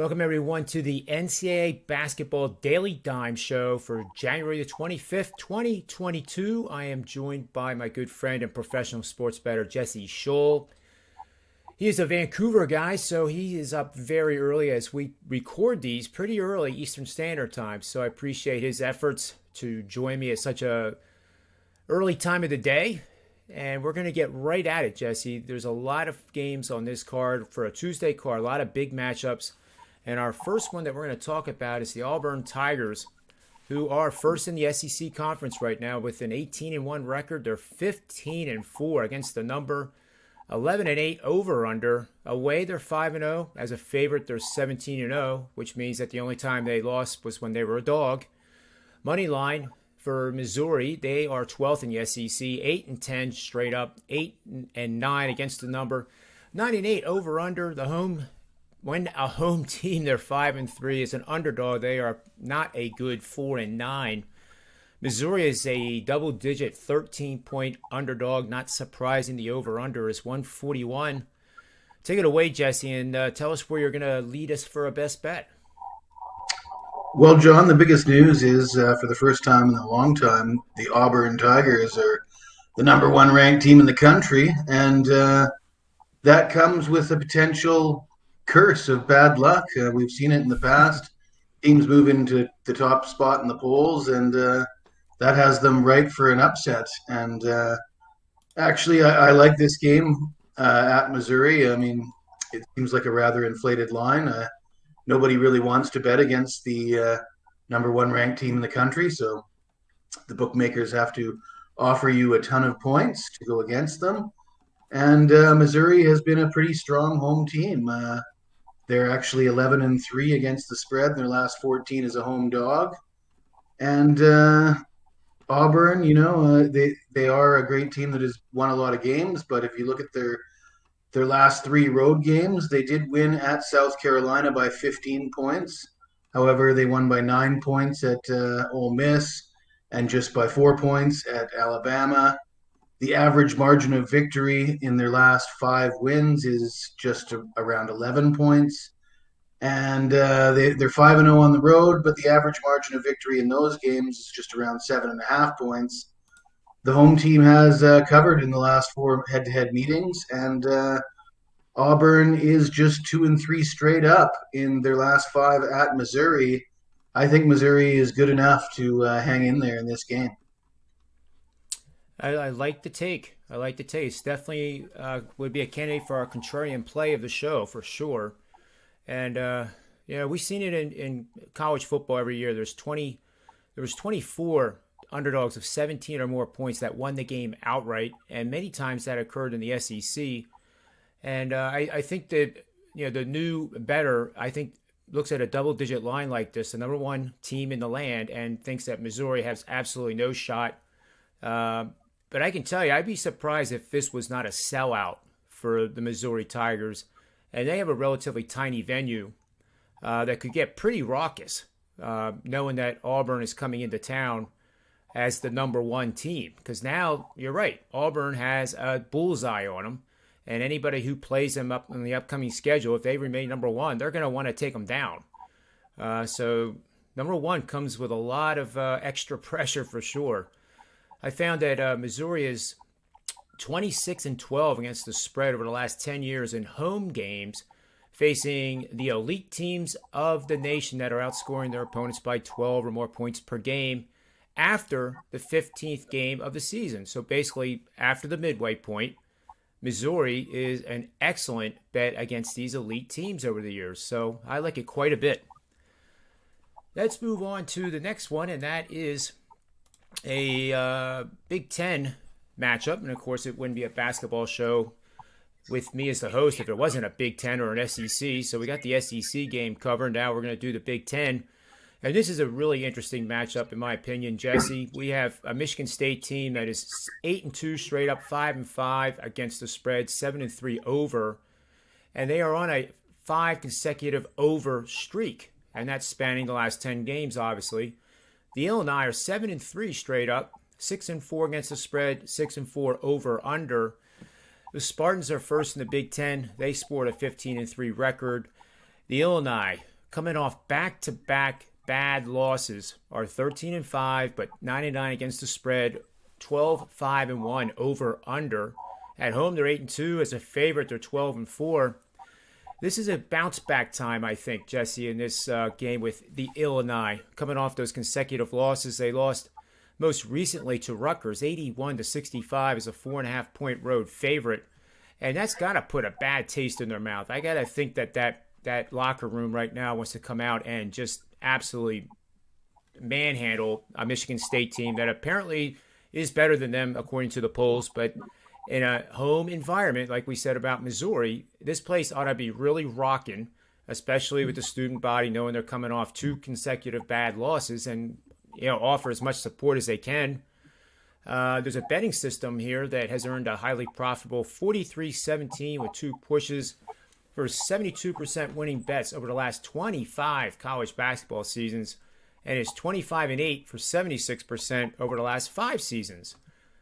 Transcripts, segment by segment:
Welcome, everyone, to the NCAA Basketball Daily Dime Show for January the 25th, 2022. I am joined by my good friend and professional sports bettor, Jesse Schule. He is a Vancouver guy, so he is up very early as we record these pretty early Eastern Standard Time. So I appreciate his efforts to join me at such a early time of the day. And we're going to get right at it, Jesse. There's a lot of games on this card for a Tuesday card, a lot of big matchups. And our first one that we're going to talk about is the Auburn Tigers, who are first in the SEC conference right now with an 18-1 record. They're 15-4 against the number, 11-8 over/under. Away, they're 5-0. As a favorite, they're 17-0, which means that the only time they lost was when they were a dog. Money line for Missouri, they are 12th in the SEC, 8-10 straight up, 8-9 against the number, 9-8 over/under. When a home team, they're 5-3. As an underdog, they are not a good 4-9. Missouri is a double-digit 13-point underdog. Not surprising, the over/under is 141. Take it away, Jesse, and tell us where you're going to lead us for a best bet. Well, John, the biggest news is for the first time in a long time, the Auburn Tigers are the number one ranked team in the country, and that comes with a potential curse of bad luck. We've seen it in the past. Teams move into the top spot in the polls, and that has them ripe for an upset. And actually, I like this game at Missouri. I mean, it seems like a rather inflated line. Nobody really wants to bet against the number one ranked team in the country, so the bookmakers have to offer you a ton of points to go against them. And Missouri has been a pretty strong home team. They're actually 11-3 against the spread. Their last 14 as a home dog. And Auburn, they are a great team that has won a lot of games. But if you look at their last three road games, they did win at South Carolina by 15 points. However, they won by 9 points at Ole Miss and just by 4 points at Alabama. The average margin of victory in their last 5 wins is just around 11 points. And they're 5-0 on the road, but the average margin of victory in those games is just around 7.5 points. The home team has covered in the last 4 head-to-head meetings, and Auburn is just 2-3 straight up in their last 5 at Missouri. I think Missouri is good enough to hang in there in this game. I like the take. It's definitely would be a candidate for our contrarian play of the show for sure. And we've seen it in college football every year. There was 24 underdogs of 17 or more points that won the game outright, and many times that occurred in the SEC. And I think that the new bettor, I think, looks at a double-digit line like this, the number one team in the land, and thinks that Missouri has absolutely no shot. But I can tell you, I'd be surprised if this was not a sellout for the Missouri Tigers. And they have a relatively tiny venue that could get pretty raucous, knowing that Auburn is coming into town as the number one team. Because now, you're right, Auburn has a bullseye on them. And anybody who plays them up in the upcoming schedule, if they remain number one, they're going to want to take them down. So number one comes with a lot of extra pressure for sure. I found that Missouri is 26-12 against the spread over the last 10 years in home games, facing the elite teams of the nation that are outscoring their opponents by 12 or more points per game after the 15th game of the season. So basically, after the midway point, Missouri is an excellent bet against these elite teams over the years. So I like it quite a bit. Let's move on to the next one, and that is a Big Ten matchup. And of course, it wouldn't be a basketball show with me as the host if it wasn't a Big Ten or an SEC. So we got the SEC game covered. Now we're going to do the Big Ten. And this is a really interesting matchup, in my opinion, Jesse. We have a Michigan State team that is 8-2 straight up, 5-5 against the spread, 7-3 over. And they are on a 5 consecutive over streak. And that's spanning the last 10 games, obviously. The Illini are 7-3 straight up, 6-4 against the spread, 6-4 over under. The Spartans are first in the Big Ten. They sport a 15-3 record. The Illini, coming off back-to-back bad losses, are 13-5, but 9-9 against the spread, 12-5-1 over under. At home, they're 8-2. As a favorite, they're 12-4. This is a bounce-back time, I think, Jesse, in this game with the Illini. Coming off those consecutive losses, they lost most recently to Rutgers, 81-65 as a 4.5-point road favorite. And that's got to put a bad taste in their mouth. I got to think that locker room right now wants to come out and just absolutely manhandle a Michigan State team that apparently is better than them according to the polls. But in a home environment, like we said about Missouri, this place ought to be really rocking, especially with the student body knowing they're coming off 2 consecutive bad losses and offer as much support as they can. There's a betting system here that has earned a highly profitable 43-17 with 2 pushes for 72% winning bets over the last 25 college basketball seasons, and is 25-8 for 76% over the last 5 seasons.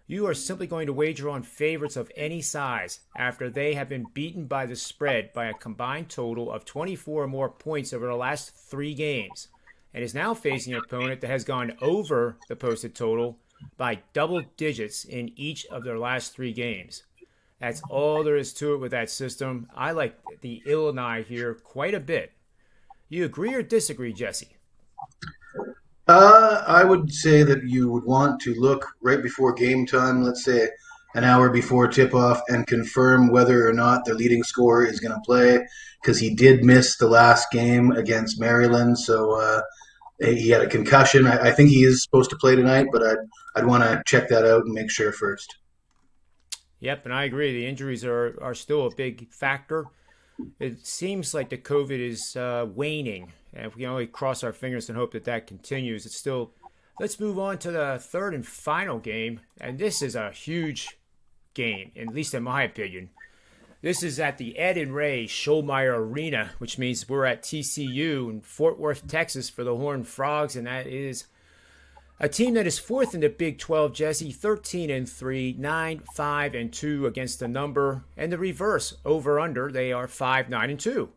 You are simply going to wager on favorites of any size after they have been beaten by the spread by a combined total of 24 or more points over the last 3 games, and is now facing an opponent that has gone over the posted total by double digits in each of their last 3 games. That's all there is to it with that system. I like the Illini here quite a bit. You agree or disagree, Jesse? I would say that you would want to look right before game time, let's say an hour before tip-off, and confirm whether or not the leading scorer is going to play, because he did miss the last game against Maryland, so he had a concussion. I think he is supposed to play tonight, but I'd want to check that out and make sure first. Yep, and I agree. The injuries are still a big factor. It seems like the COVID is waning, and if we can only cross our fingers and hope that continues, it's still. Let's move on to the third and final game, and this is a huge game, at least in my opinion. This is at the Ed and Ray Schollmeyer Arena, which means we're at TCU in Fort Worth, Texas for the Horned Frogs, and that is a team that is 4th in the Big 12, Jesse, 13-3, 9-5-2 against the number, and the reverse, over/under, they are 5-9-2.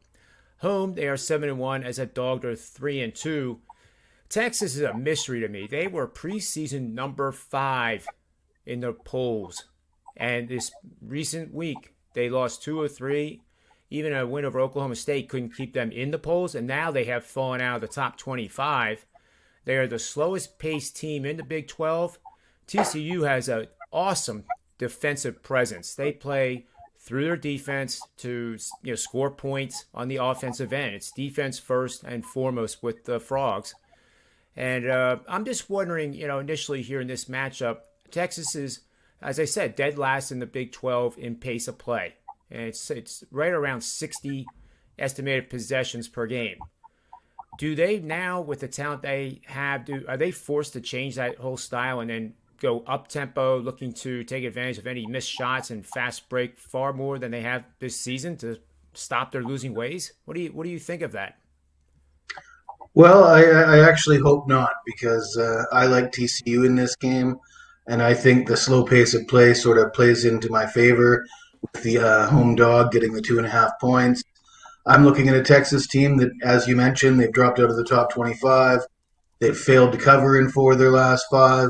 Home, they are 7-1 as a dog. They're 3-2. Texas is a mystery to me. They were preseason number 5 in the polls, and this recent week they lost 2 or 3. Even a win over Oklahoma State couldn't keep them in the polls, and now they have fallen out of the top 25. They are the slowest paced team in the Big 12. TCU has an awesome defensive presence. They play through their defense to score points on the offensive end. It's defense first and foremost with the Frogs. And I'm just wondering, initially here in this matchup, Texas is, as I said, dead last in the Big 12 in pace of play. And it's right around 60 estimated possessions per game. Do they now, with the talent they have, are they forced to change that whole style and then go up-tempo, looking to take advantage of any missed shots and fast break far more than they have this season to stop their losing ways? What do you think of that? Well, I actually hope not, because I like TCU in this game, and I think the slow pace of play sort of plays into my favor with the home dog getting the 2.5 points. I'm looking at a Texas team that, as you mentioned, they've dropped out of the top 25. They've failed to cover in 4 of their last 5,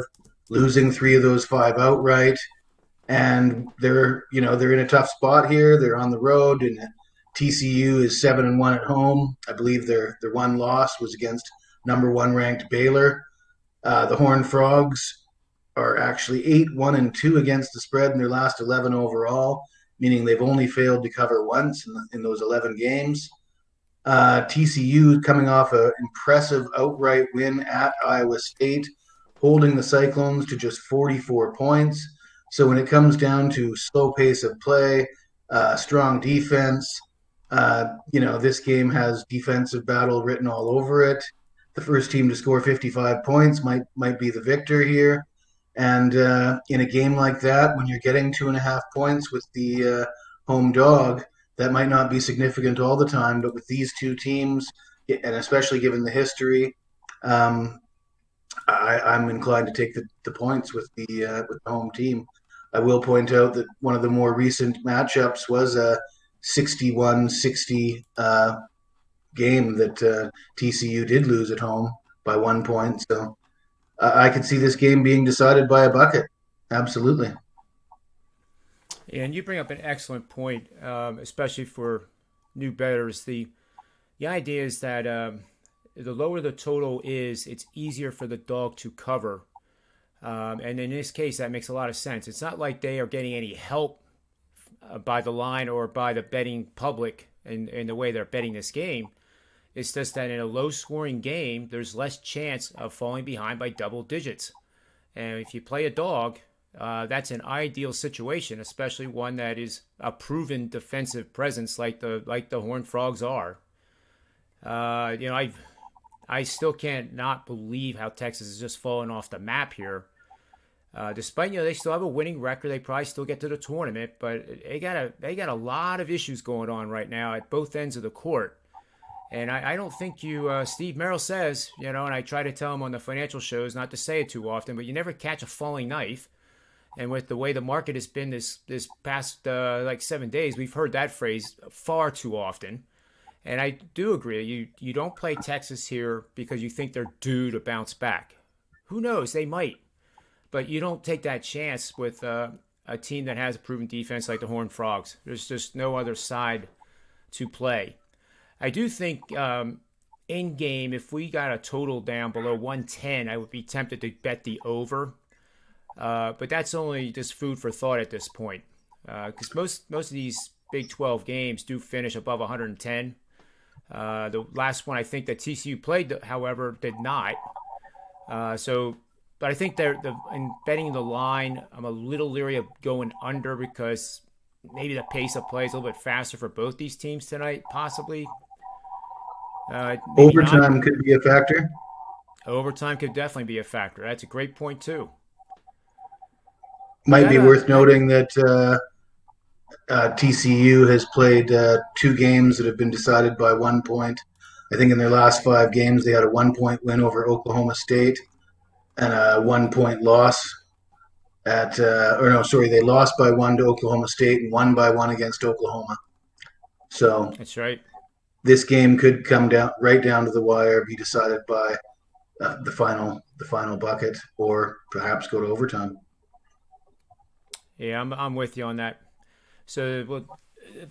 losing 3 of those 5 outright. And they're in a tough spot here. They're on the road, and TCU is 7-1 at home. I believe their one loss was against number 1 ranked Baylor. The Horned Frogs are actually 8-1-2 against the spread in their last 11 overall, meaning they've only failed to cover once in those 11 games. TCU coming off an impressive outright win at Iowa State, holding the Cyclones to just 44 points. So when it comes down to slow pace of play, strong defense, this game has defensive battle written all over it. The first team to score 55 points might be the victor here. And in a game like that, when you're getting 2.5 points with the home dog, that might not be significant all the time. But with these two teams, and especially given the history, I'm inclined to take the points with the home team. I will point out that one of the more recent matchups was a 61-60 game that TCU did lose at home by 1 point. So I could see this game being decided by a bucket. Absolutely. And you bring up an excellent point, especially for new bettors. The idea is that the lower the total is, it's easier for the dog to cover. And in this case, that makes a lot of sense. It's not like they are getting any help by the line or by the betting public in the way they're betting this game. It's just that in a low-scoring game, there's less chance of falling behind by double digits. And if you play a dog, that's an ideal situation, especially one that is a proven defensive presence like the Horned Frogs are. I still can't not believe how Texas is just falling off the map here. Despite they still have a winning record, they probably still get to the tournament, but they got a lot of issues going on right now at both ends of the court. And I don't think Steve Merrill says, and I try to tell him on the financial shows not to say it too often, but you never catch a falling knife. And with the way the market has been this past 7 days, we've heard that phrase far too often. And I do agree. You don't play Texas here because you think they're due to bounce back. Who knows? They might. But you don't take that chance with a team that has a proven defense like the Horned Frogs. There's just no other side to play. I do think in game, if we got a total down below 110, I would be tempted to bet the over. But that's only just food for thought at this point. Because most of these Big 12 games do finish above 110. The last one I think that TCU played, however, did not. But I think in betting the line, I'm a little leery of going under because maybe the pace of play is a little bit faster for both these teams tonight, possibly. Overtime could be a factor. Overtime could definitely be a factor. That's a great point, too. Might be worth noting that TCU has played 2 games that have been decided by 1 point. I think in their last 5 games, they had a 1-point win over Oklahoma State and a 1-point loss they lost by 1 to Oklahoma State and won by 1 against Oklahoma. So that's right. This game could come right down to the wire, be decided by the final bucket, or perhaps go to overtime. Yeah, I'm with you on that. So,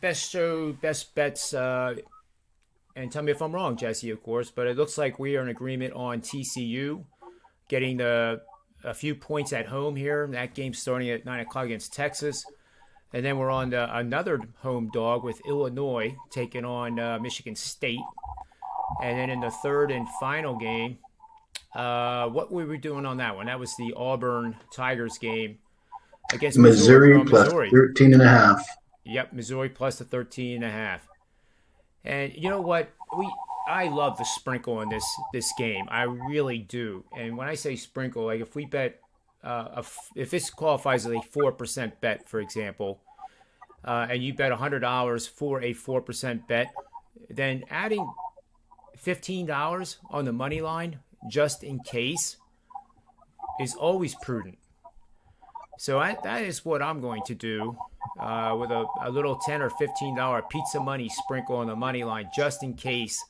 best bets, and tell me if I'm wrong, Jesse, of course, but it looks like we are in agreement on TCU getting a few points at home here. That game starting at 9 o'clock against Texas. And then we're on another home dog with Illinois taking on Michigan State. And then in the third and final game, what were we doing on that one? That was the Auburn Tigers game against Missouri plus 13.5. Yep, Missouri plus the 13.5. And you know what? I love the sprinkle in this game. I really do. And when I say sprinkle, like if we bet, if this qualifies as a 4% bet, for example, and you bet $100 for a 4% bet, then adding $15 on the money line just in case is always prudent. So that is what I'm going to do with a little $10 or $15 pizza money sprinkle on the money line just in case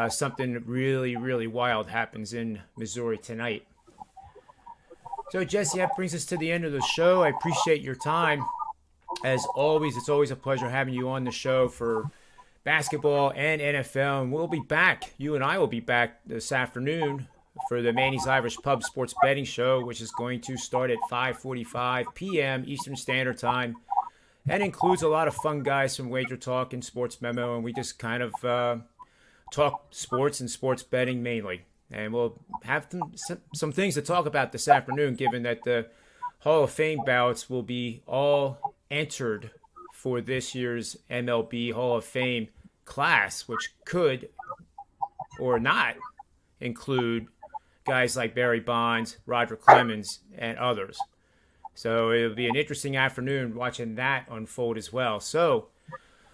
something really, really wild happens in Missouri tonight. So, Jesse, that brings us to the end of the show. I appreciate your time. As always, it's always a pleasure having you on the show for basketball and NFL. And we'll be back. You and I will be back this afternoon for the Manny's Irish Pub Sports Betting Show, which is going to start at 5:45 p.m. Eastern Standard Time. That includes a lot of fun guys from Wager Talk and SportsMemo, and we just kind of talk sports and sports betting mainly. And we'll have some things to talk about this afternoon, given that the Hall of Fame ballots will be all entered for this year's MLB Hall of Fame class, which could or not include guys like Barry Bonds, Roger Clemens, and others. So it'll be an interesting afternoon watching that unfold as well. So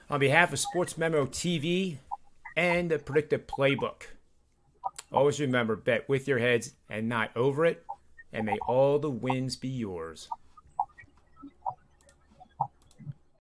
on behalf of SportsMemo TV and the Predictive Playbook, always remember, bet with your heads and not over it, and may all the wins be yours.